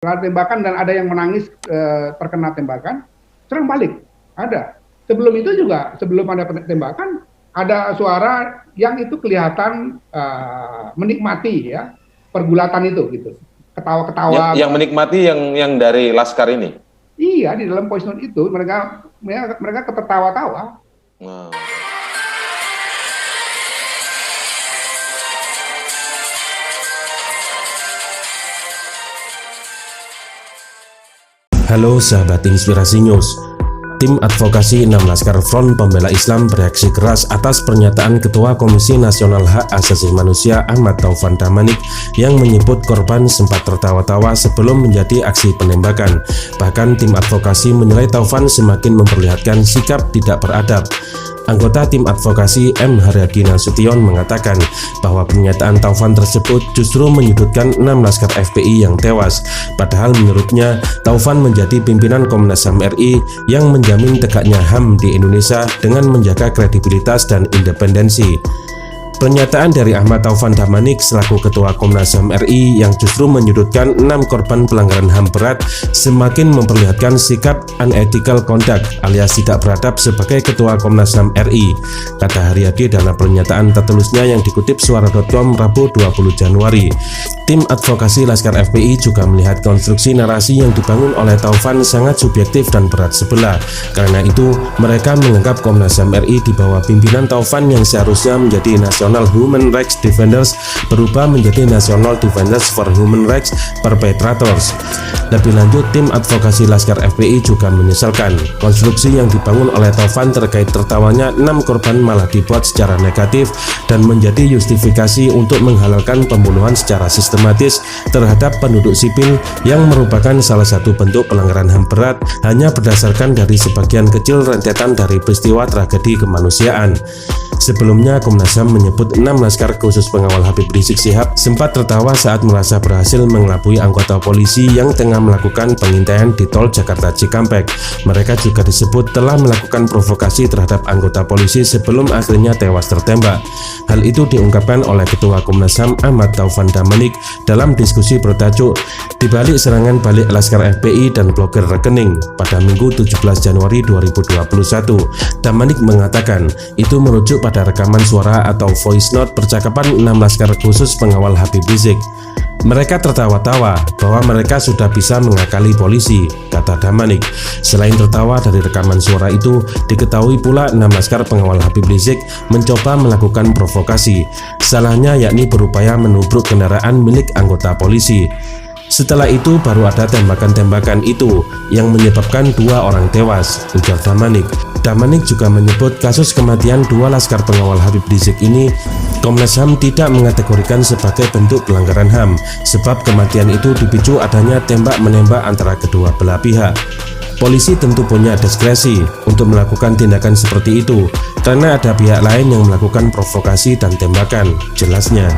tembakan dan ada yang menangis terkena tembakan, serang balik. Ada. Sebelum itu juga, sebelum ada tembakan, ada suara yang itu kelihatan menikmati ya pergulatan itu gitu. Ketawa-ketawa. Yang menikmati yang dari Laskar ini. Iya, di dalam voice note itu mereka ketawa-tawa. Halo sahabat Inspirasi News. Tim Advokasi 6 Laskar Front Pembela Islam bereaksi keras atas pernyataan Ketua Komisi Nasional Hak Asasi Manusia Ahmad Taufan Damanik yang menyebut korban sempat tertawa-tawa sebelum menjadi aksi penembakan. Bahkan tim advokasi menilai Taufan semakin memperlihatkan sikap tidak beradab. Anggota tim advokasi M. Haryadi Nasution mengatakan bahwa pernyataan Taufan tersebut justru menyudutkan 6 Laskar FPI yang tewas. Padahal menurutnya Taufan menjadi pimpinan Komnas HAM RI yang menjamin tegaknya HAM di Indonesia dengan menjaga kredibilitas dan independensi. Pernyataan dari Ahmad Taufan Damanik selaku Ketua Komnas HAM RI yang justru menyudutkan 6 korban pelanggaran HAM berat semakin memperlihatkan sikap unethical conduct alias tidak beradab sebagai Ketua Komnas HAM RI, kata Haryadi dalam pernyataan tertulisnya yang dikutip suara.com Rabu 20 Januari. Tim advokasi Laskar FPI juga melihat konstruksi narasi yang dibangun oleh Taufan sangat subjektif dan berat sebelah. Karena itu, mereka menganggap Komnas HAM RI di bawah pimpinan Taufan yang seharusnya menjadi National Human Rights Defenders berubah menjadi National Defenders for Human Rights Perpetrators. Lebih lanjut, tim advokasi Laskar FPI juga menyesalkan konstruksi yang dibangun oleh Taufan terkait tertawanya 6 korban malah dibuat secara negatif dan menjadi justifikasi untuk menghalalkan pembunuhan secara sistematis terhadap penduduk sipil yang merupakan salah satu bentuk pelanggaran HAM berat hanya berdasarkan dari sebagian kecil rentetan dari peristiwa tragedi kemanusiaan. Sebelumnya, Komnas HAM menyebut 6 Laskar khusus pengawal Habib Rizik Syihab sempat tertawa saat merasa berhasil mengelabui anggota polisi yang tengah melakukan pengintaian di tol Jakarta Cikampek. Mereka juga disebut telah melakukan provokasi terhadap anggota polisi sebelum akhirnya tewas tertembak. Hal itu diungkapkan oleh Ketua Komnas HAM Ahmad Taufan Damanik dalam diskusi bertajuk "Di balik serangan balik Laskar FPI dan blokir rekening" pada Minggu 17 Januari 2021. Damanik mengatakan itu merujuk pada rekaman suara atau voice note percakapan 6 Laskar khusus pengawal Habib Rizik. Mereka tertawa-tawa bahwa mereka sudah bisa mengakali polisi, kata Damanik. Selain tertawa dari rekaman suara itu, diketahui pula 6 Laskar pengawal Habib Rizik mencoba melakukan provokasi. Salahnya yakni berupaya menubruk kendaraan milik anggota polisi. Setelah itu baru ada tembakan-tembakan itu yang menyebabkan 2 orang tewas, ujar Damanik. Damanik juga menyebut kasus kematian 2 Laskar pengawal Habib Rizik ini Komnas HAM tidak mengategorikan sebagai bentuk pelanggaran HAM sebab kematian itu dipicu adanya tembak-menembak antara kedua belah pihak. Polisi tentu punya diskresi untuk melakukan tindakan seperti itu karena ada pihak lain yang melakukan provokasi dan tembakan, jelasnya.